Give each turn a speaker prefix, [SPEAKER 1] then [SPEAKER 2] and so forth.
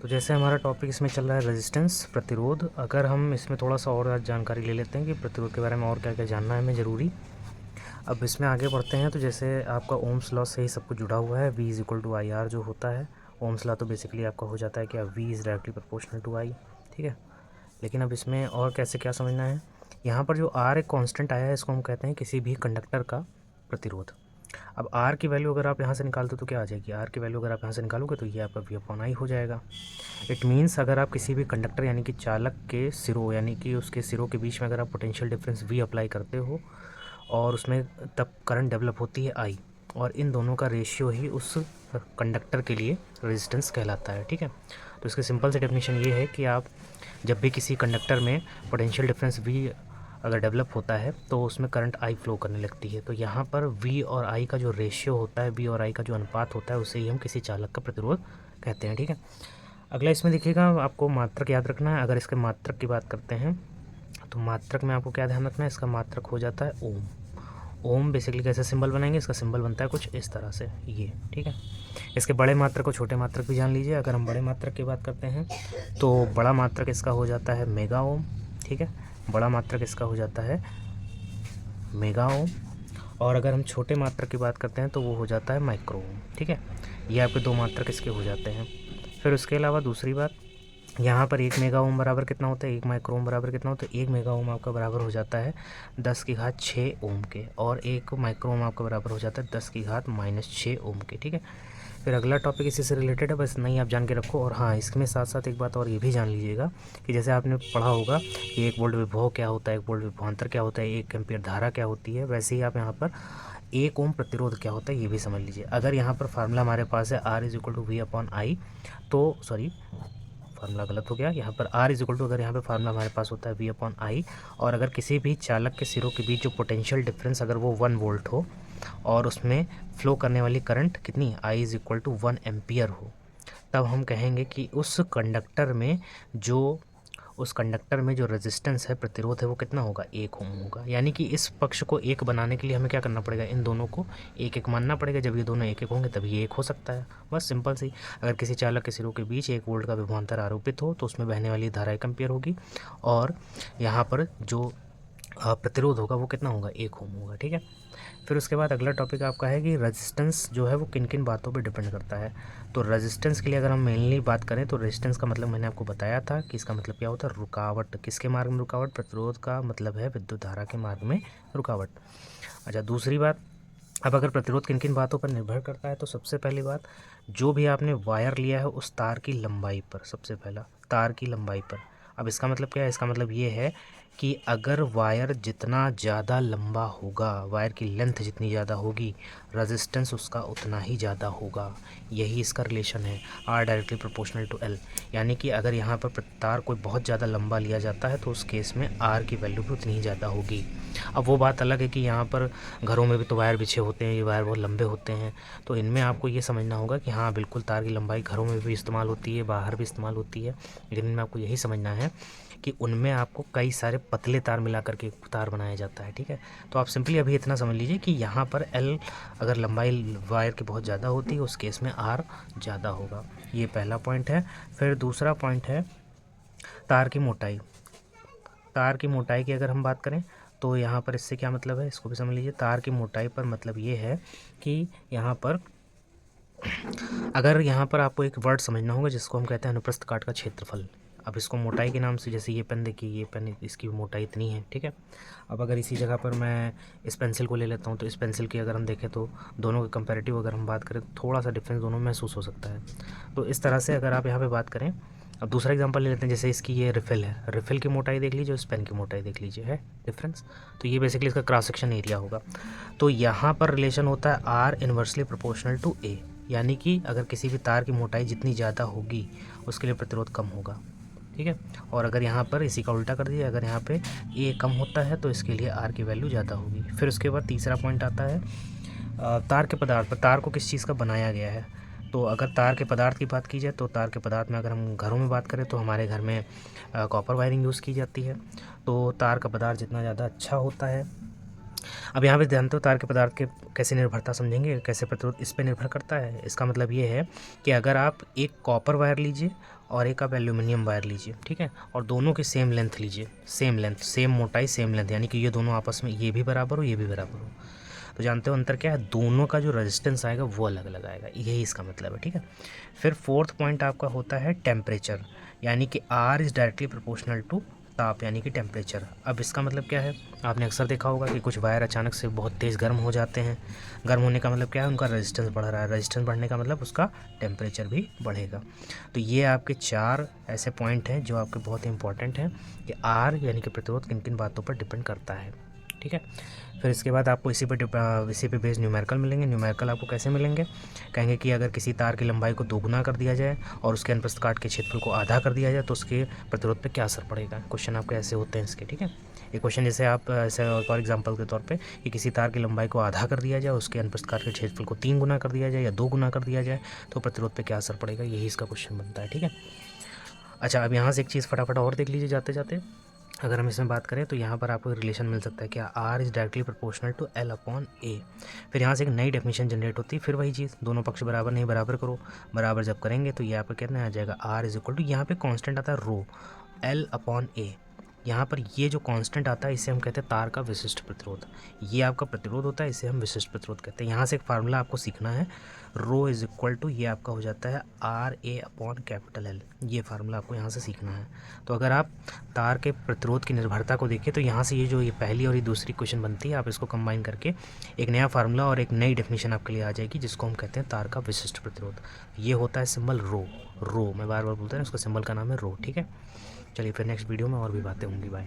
[SPEAKER 1] तो जैसे हमारा टॉपिक इसमें चल रहा है रेजिस्टेंस, प्रतिरोध। अगर हम इसमें थोड़ा सा और जानकारी ले लेते हैं कि प्रतिरोध के बारे में और क्या क्या जानना है हमें ज़रूरी। अब इसमें आगे बढ़ते हैं। तो जैसे आपका ओम्स लॉ से ही सब कुछ जुड़ा हुआ है, V is equal to I R जो होता है। ओम्स लॉ तो बेसिकली आपका हो जाता है कि V is directly proportional to I, ठीक है। लेकिन अब इसमें और कैसे क्या समझना है, यहाँ पर जो R एक कांस्टेंट आया है इसको हम कहते हैं किसी भी कंडक्टर का प्रतिरोध। अब R की वैल्यू अगर आप यहाँ से निकालते हो तो क्या आ जाएगी, R की वैल्यू अगर आप यहाँ से निकालोगे तो ये आपका V/I हो जाएगा। इट मीन्स अगर आप किसी भी कंडक्टर यानी कि चालक के सिरों यानी कि उसके सिरों के बीच में अगर आप पोटेंशियल डिफरेंस V अप्लाई करते हो और उसमें तब करंट डेवलप होती है I, और इन दोनों का रेशियो ही उस कंडक्टर के लिए रेजिस्टेंस कहलाता है, ठीक है। तो इसकी सिंपल सी डेफिनेशन ये है कि आप जब भी किसी कंडक्टर में पोटेंशियल डिफरेंस V अगर डेवलप होता है तो उसमें करंट I फ्लो करने लगती है। तो यहाँ पर V और I का जो रेशियो होता है, V और I का जो अनुपात होता है, उसे ही हम किसी चालक का प्रतिरोध कहते हैं, ठीक है। अगला इसमें देखिएगा, आपको मात्रक याद रखना है। अगर इसके मात्रक की बात करते हैं तो मात्रक में आपको क्या ध्यान रखना है, इसका मात्रक हो जाता है ओम। ओम बेसिकली कैसे सिंबल बनाएंगे, इसका सिंबल बनता है कुछ इस तरह से, ये, ठीक है। इसके बड़े मात्रक को छोटे मात्रक भी जान लीजिए। अगर हम बड़े मात्रक की बात करते हैं तो बड़ा मात्रक इसका हो जाता है मेगा ओम, ठीक है। बड़ा मात्रक इसका हो जाता है मेगा ओम। और अगर हम छोटे मात्रक की बात करते हैं तो वो हो जाता है माइक्रो ओम, ठीक है। ये आपके दो मात्रक इसके हो जाते हैं। फिर उसके अलावा दूसरी बात, यहाँ पर 1 मेगा ओम बराबर कितना होता है, 1 माइक्रो ओम बराबर कितना होता है, 1 मेगा ओम आपका बराबर हो जाता है 10⁻6 ओम के, और 1 माइक्रो ओम आपका बराबर हो जाता है 10⁻⁻6 ओम के, ठीक है। फिर अगला टॉपिक इसी से रिलेटेड है, बस नहीं आप जान के रखो। और हाँ, इसमें साथ साथ एक बात और ये भी जान लीजिएगा कि जैसे आपने पढ़ा होगा कि 1 वोल्ट विभव क्या होता है, 1 वोल्ट विभवांतर क्या होता है, 1 एम्पीयर धारा क्या होती है, वैसे ही आप यहाँ पर 1 ओम प्रतिरोध क्या होता है ये भी समझ लीजिए। अगर यहाँ पर फार्मूला हमारे पास है R is equal to V/I, तो सॉरी फार्मूला गलत हो गया। यहाँ पर R इज इक्वल टू, अगर यहाँ पे फार्मूला हमारे पास होता है V/I, और अगर किसी भी चालक के सिरों के बीच जो पोटेंशियल डिफरेंस अगर वो 1 वोल्ट हो और उसमें फ्लो करने वाली करंट कितनी I is equal to 1 ampere हो, तब हम कहेंगे कि उस कंडक्टर में जो रेजिस्टेंस है, प्रतिरोध है, वो कितना होगा, 1 ओम होगा। यानी कि इस पक्ष को 1 बनाने के लिए हमें क्या करना पड़ेगा, इन दोनों को 1 1 मानना पड़ेगा। जब ये दोनों 1 1 होंगे तभी ये 1 हो सकता है, बस सिंपल सी। अगर किसी चालक के सिरों के बीच 1 वोल्ट का विभवांतर आरोपित हो तो उसमें बहने वाली धारा 1 एम्पियर होगी, और यहाँ पर जो प्रतिरोध होगा वो कितना होगा, 1 ओम होगा, ठीक है। फिर उसके बाद अगला टॉपिक आपका है कि रेजिस्टेंस जो है वो किन किन बातों पे डिपेंड करता है। तो रेजिस्टेंस के लिए अगर हम मेनली बात करें तो रेजिस्टेंस का मतलब मैंने आपको बताया था कि इसका मतलब क्या होता है, रुकावट। किसके मार्ग में रुकावट, प्रतिरोध का मतलब है विद्युत धारा के मार्ग में रुकावट। अच्छा, दूसरी बात, अब अगर प्रतिरोध किन किन बातों पर निर्भर करता है तो सबसे पहली बात, जो भी आपने वायर लिया है उस तार की लंबाई पर, सबसे पहला तार की लंबाई पर। अब इसका मतलब क्या है, इसका मतलब ये है कि अगर वायर जितना ज़्यादा लंबा होगा, वायर की लेंथ जितनी ज़्यादा होगी, रेजिस्टेंस उसका उतना ही ज़्यादा होगा। यही इसका रिलेशन है, R directly proportional to L। यानी कि अगर यहाँ पर तार कोई बहुत ज़्यादा लंबा लिया जाता है तो उस केस में R की वैल्यू भी उतनी ही ज़्यादा होगी। अब वो बात अलग है कि यहाँ पर घरों में भी तो वायर बिछे होते हैं, ये वायर बहुत लंबे होते हैं, तो इनमें आपको ये समझना होगा कि हाँ बिल्कुल तार की लंबाई घरों में भी इस्तेमाल होती है, बाहर भी इस्तेमाल होती है, लेकिन इनमें आपको यही समझना है कि उनमें आपको कई सारे पतले तार मिला करके तार बनाया जाता है, ठीक है। तो आप सिंपली अभी इतना समझ लीजिए कि यहाँ पर L अगर लंबाई वायर की बहुत ज़्यादा होती है उस केस में R ज़्यादा होगा। ये पहला पॉइंट है। फिर दूसरा पॉइंट है तार की मोटाई। तार की मोटाई की अगर हम बात करें तो यहाँ पर इससे क्या मतलब है, इसको भी समझ लीजिए। तार की मोटाई पर मतलब ये है कि यहाँ पर अगर यहाँ पर आपको एक वर्ड समझना होगा जिसको हम कहते हैं अनुप्रस्थ काट का क्षेत्रफल। अब इसको मोटाई के नाम से, जैसे ये पेन देखिए, ये पेन इसकी मोटाई इतनी है, ठीक है। अब अगर इसी जगह पर मैं इस पेंसिल को ले लेता हूँ तो इस पेंसिल की अगर हम देखें तो दोनों के कंपैरेटिव अगर हम बात करें तो थोड़ा सा डिफरेंस दोनों में महसूस हो सकता है। तो इस तरह से अगर आप यहाँ पर बात करें, अब दूसरा एग्जांपल ले लेते हैं, जैसे इसकी ये रिफिल है, रिफिल की मोटाई देख लीजिए, इस पेन की मोटाई देख लीजिए, है डिफरेंस। तो ये बेसिकली इसका क्रॉस सेक्शन एरिया होगा। तो यहाँ पर रिलेशन होता है R inversely proportional to A, यानी कि अगर किसी भी तार की मोटाई जितनी ज़्यादा होगी उसके लिए प्रतिरोध कम होगा, ठीक है। और अगर यहाँ पर इसी का उल्टा कर दिया, अगर यहाँ पे A कम होता है तो इसके लिए R की वैल्यू ज़्यादा होगी। फिर उसके बाद तीसरा पॉइंट आता है तार के पदार्थ पर, तार को किस चीज़ का बनाया गया है। तो अगर तार के पदार्थ की बात की जाए तो तार के पदार्थ में अगर हम घरों में बात करें तो हमारे घर में कॉपर वायरिंग यूज़ की जाती है। तो तार का पदार्थ जितना ज़्यादा अच्छा होता है अब यहाँ पे जानते हो तार के पदार्थ के कैसे निर्भरता समझेंगे, कैसे प्रतिरोध इस पे निर्भर करता है। इसका मतलब ये है कि अगर आप एक कॉपर वायर लीजिए और एक आप एल्यूमिनियम वायर लीजिए, ठीक है, और दोनों की सेम लेंथ लीजिए, सेम लेंथ, सेम मोटाई, सेम लेंथ, यानी कि ये दोनों आपस में ये भी बराबर हो, ये भी बराबर हो, तो जानते हो अंतर क्या है, दोनों का जो रेजिस्टेंस आएगा वो अलग अलग आएगा, यही इसका मतलब है, ठीक है। फिर फोर्थ पॉइंट आपका होता है टेम्परेचर, यानी कि R is directly proportional to ताप यानी कि टेम्परेचर। अब इसका मतलब क्या है, आपने अक्सर देखा होगा कि कुछ वायर अचानक से बहुत तेज़ गर्म हो जाते हैं। गर्म होने का मतलब क्या है, उनका रेजिस्टेंस बढ़ रहा है, रेजिस्टेंस बढ़ने का मतलब उसका टेम्परेचर भी बढ़ेगा। तो ये आपके 4 ऐसे पॉइंट हैं जो आपके बहुत इंपॉर्टेंट हैं कि आर यानी कि प्रतिरोध किन किन बातों पर डिपेंड करता है, ठीक है। फिर इसके बाद आपको इसी पे बेस्ड न्यूमेरिकल मिलेंगे। न्यूमेरिकल आपको कैसे मिलेंगे, कहेंगे कि अगर किसी तार की लंबाई को 2 गुना कर दिया जाए और उसके अनुप्रस्थ काट के क्षेत्रफल को आधा कर दिया जाए तो उसके प्रतिरोध पे क्या असर पड़ेगा। क्वेश्चन आपके ऐसे होते हैं इसके, ठीक है। ये क्वेश्चन जैसे आप ऐसे और एग्जांपल के तौर पे कि किसी तार की लंबाई को आधा कर दिया जाए, उसके अनुप्रस्थ काट के क्षेत्रफल को 3 गुना कर दिया जाए या 2 गुना कर दिया जाए तो प्रतिरोध पे क्या असर पड़ेगा, यही इसका क्वेश्चन बनता है, ठीक है। अच्छा, अब यहाँ से एक चीज़ फटाफट और देख लीजिए जाते जाते। अगर हम इसमें बात करें तो यहाँ पर आपको रिलेशन मिल सकता है कि R is directly proportional to L upon A. फिर यहाँ से एक नई डेफिनेशन जनरेट होती है, फिर वही चीज़, दोनों पक्ष बराबर नहीं बराबर करो, बराबर जब करेंगे तो ये आपका कितना आ जाएगा, आर इज इक्वल टू, यहाँ पे कांस्टेंट आता है रो, एल अपॉन ए। यहाँ पर ये जो कांस्टेंट आता है इसे हम कहते हैं तार का विशिष्ट प्रतिरोध। ये आपका प्रतिरोध होता है, इसे हम विशिष्ट प्रतिरोध कहते हैं। यहाँ से एक फार्मूला आपको सीखना है, रो इज इक्वल टू, ये आपका हो जाता है R A upon capital L. ये फार्मूला आपको यहाँ से सीखना है। तो अगर आप तार के प्रतिरोध की निर्भरता को देखें तो यहाँ से ये पहली और ये दूसरी क्वेश्चन बनती है, आप इसको कंबाइन करके एक नया फार्मूला और एक नई डेफिनेशन आपके लिए आ जाएगी जिसको हम कहते हैं तार का विशिष्ट प्रतिरोध। ये होता है सिंबल रो, रो मैं बार बार बोलता हूँ, उसका सिंबल का नाम है रो, ठीक है। चलिए फिर नेक्स्ट वीडियो में और भी बातें होंगी, बाय।